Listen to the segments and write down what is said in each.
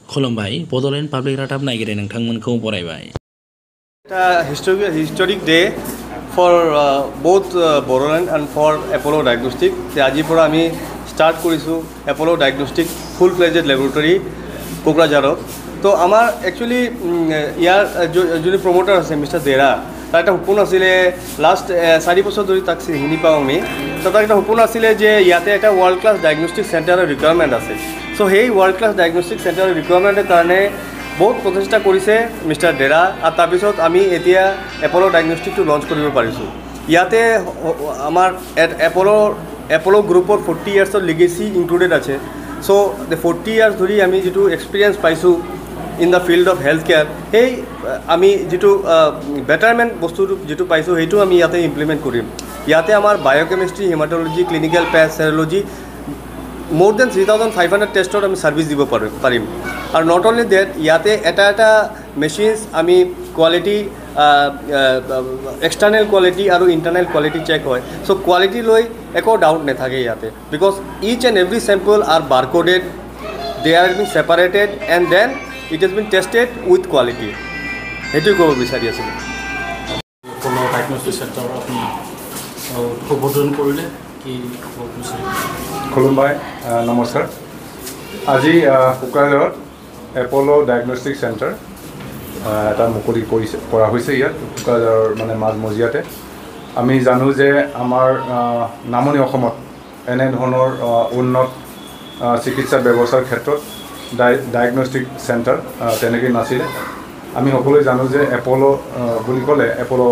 खुलुमबाय बड'लेण्ड पाब्लिक रादाब नायगिरि नोंथांमोनखौ बरायबाय। Historic day for both Bodoland and for Apollo diagnostic आज आम स्टार्ट करूँ Apollo diagnostic full fledged laboratory कोकराझारत। तो आमार एक्चुअली यार जो प्रमोटर आछे मिस्टर देरा तार एक सपन आছিলে लास्ट 4 बছৰ धरि ताक चिनि पाওঁ आमी। तो तार एक सपन आছিলে जे इयाते एक world class diagnostic centre requirement आछे। सो हेई वर्ल्ड क्लास डायग्नोस्टिक सेंटर रिक्वायरमेंटर कारणे बहुत प्रचेष्टा करिছে मिस्टर डेरा और तारपिছত आमी एतिया एपोलो डायग्नोस्टिक लॉन्च करिब पारिছোঁ। इयाते आमार एपोलो ग्रुपर 40 इयर्सर लिगेसी इंक्लूडेड आछे। सो द 40 इयर्स धरि आमी जितु एक्सपिरियेन्स पाइছোঁ in the field of health care हेई आमी जितु बेटारमेंट बस्तु जितु पाइছোঁ हेतु आमी इयाते इम्प्लिमेंट करिम। इयाते आमार biochemistry haematology clinical path serology more than 3500 टेस्टर आमी सार्विस দিব পাৰিম। और नट ओनली दैट इयाते एटा मेशिन्स आमी क्वालिटी एक्सटार्नल क्वालिटी और इंटरनल क्वालिटी चेक है। सो क्वालिटी लै एको डाउट नाথাকে इयाते because each and every sample are barcoded they are been separated and then it has been tested with quality हेतु कब विचारि आছিলোঁ। एपोलो डायग्नोस्टिक सेंटर अपनी उद्बोधन करिले कि खुलुमबाय नमस्कार। आज कोकराझारत एपोलो डायग्नोस्टिक सेंटर এটা মুকলি কৰা হৈছে। ইয়াত কোকৰাঝাৰৰ মানে মাজমজিয়াতে আমি জানো যে আমাৰ নামনি অসমত এনে ধৰণৰ উন্নত চিকিৎসা ব্যৱস্থাৰ ক্ষেত্ৰত ডায়গনষ্টিক সেন্টাৰ তেনেকৈ নাছিলে। আমি সকলোৱে জানো যে এপলো বুলি ক'লে এপলো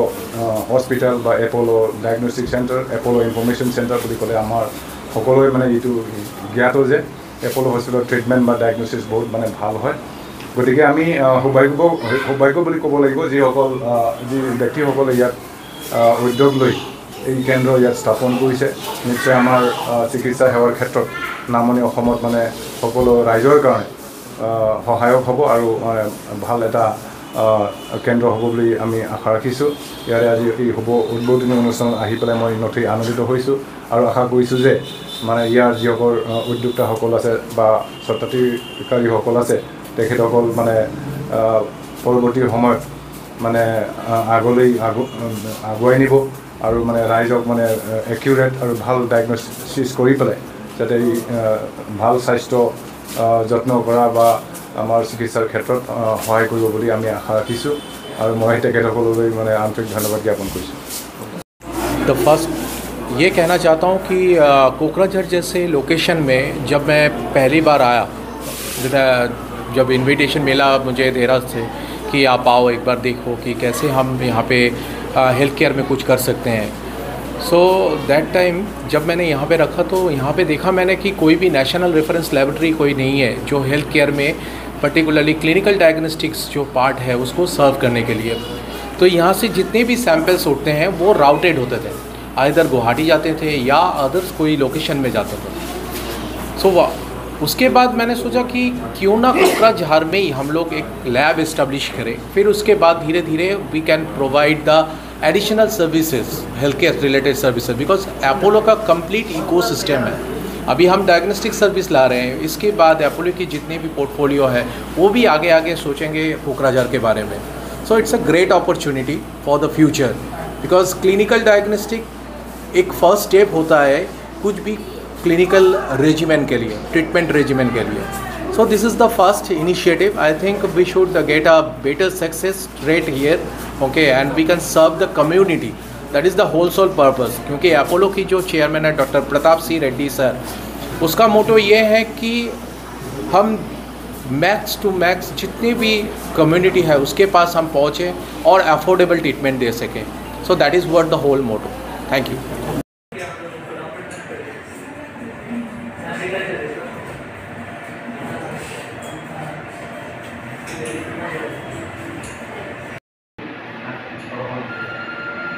হস্পিটেল বা এপলো ডায়গনষ্টিক সেন্টাৰ এপলো ইনফৰমেশ্যন সেন্টাৰ বুলি ক'লে আমাৰ সকলোৱে মানে এইটো জ্ঞাত যে এপলো হস্পিটেলৰ ট্ৰিটমেণ্ট বা ডায়গনষ্টিছ বহুত মানে ভাল হয়। গতিকে আমি সৌভাগ্য বুলি ক'ব লাগিব যিসকল যি ব্যক্তিসকলে ইয়াত উদ্যোগ লৈ এই কেন্দ্ৰ ইয়াত স্থাপন কৰিছে। নিশ্চয় আমাৰ চিকিৎসা সেৱাৰ ক্ষেত্ৰত নামনি অসমত মানে সকলো ৰাইজৰ কাৰণে সহায়ক হ'ব আৰু ভাল এটা কেন্দ্ৰ হ'ব বুলি আমি আশা ৰাখিছোঁ। ইয়াৰে আজি এই উদ্বোধনী অনুষ্ঠানত আহি পেলাই মই নথৈ আনন্দিত হৈছোঁ আৰু আশা কৰিছোঁ যে মানে ইয়াৰ যিসকল উদ্যোক্তাসকল আছে বা স্বত্বাধিকাৰীসকল আছে তেখেতসকল মানে পৰৱৰ্তী সময়ত মানে আগলৈ আগুৱাই নিব আৰু মানে ৰাইজক মানে একিউৰেট আৰু ভাল ডায়গনষ্টিছ কৰি পেলাই যাতে এই ভাল স্বাস্থ্য যত্ন কৰা বা আমাৰ চিকিৎসাৰ ক্ষেত্ৰত সহায় কৰিব বুলি আমি আশা ৰাখিছোঁ আৰু মই তেখেতসকললৈ মানে আন্তৰিক ধন্যবাদ জ্ঞাপন কৰিছোঁ। तो फर्स्ट ये कहना चाहता हूँ कि कोकराझार जैसे लोकेशन में जब मैं पहली बार आया जब इनविटेशन मिला मुझे देरा से कि आप आओ एक बार देखो कि कैसे हम यहाँ पे हेल्थ केयर में कुछ कर सकते हैं। सो दैट टाइम जब मैंने यहाँ पे रखा तो यहाँ पे देखा मैंने कि कोई भी नेशनल रेफरेंस लेबोरेटरी कोई नहीं है जो हेल्थ केयर में पर्टिकुलरली क्लिनिकल डायग्नोस्टिक्स जो पार्ट है उसको सर्व करने के लिए। तो यहाँ से जितने भी सैंपल्स उठते हैं वो राउटेड होते थे, आइदर गुवाहाटी जाते थे या अदर्स कोई लोकेशन में जाते थे। सो उसके बाद मैंने सोचा कि क्यों ना कोकराझार में ही हम लोग एक लैब इस्टेब्लिश करें, फिर उसके बाद धीरे धीरे we can provide the additional services health care related services because Apollo का कंप्लीट इकोसिस्टम है। अभी हम डायग्नोस्टिक सर्विस ला रहे हैं, इसके बाद एपोलो की जितने भी पोर्टफोलियो है वो भी आगे आगे सोचेंगे कोकराझार के बारे में। So it's a great opportunity for the future because clinical diagnostic एक फर्स्ट स्टेप होता है कुछ भी क्लिनिकल रेजिमेन के लिए, ट्रीटमेंट रेजिमेन के लिए। So this is the first initiative. I think we should get a better success rate here, okay, and we can serve the community. That is the whole sole purpose. क्योंकि अपोलो की जो chairman है doctor Pratap C Reddy sir, उसका motto ये है कि हम max to max जितनी भी कम्युनिटी है उसके पास हम पहुँचें और अफोर्डेबल ट्रीटमेंट दे सकें। So that is what the whole motto. Thank you.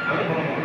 আমি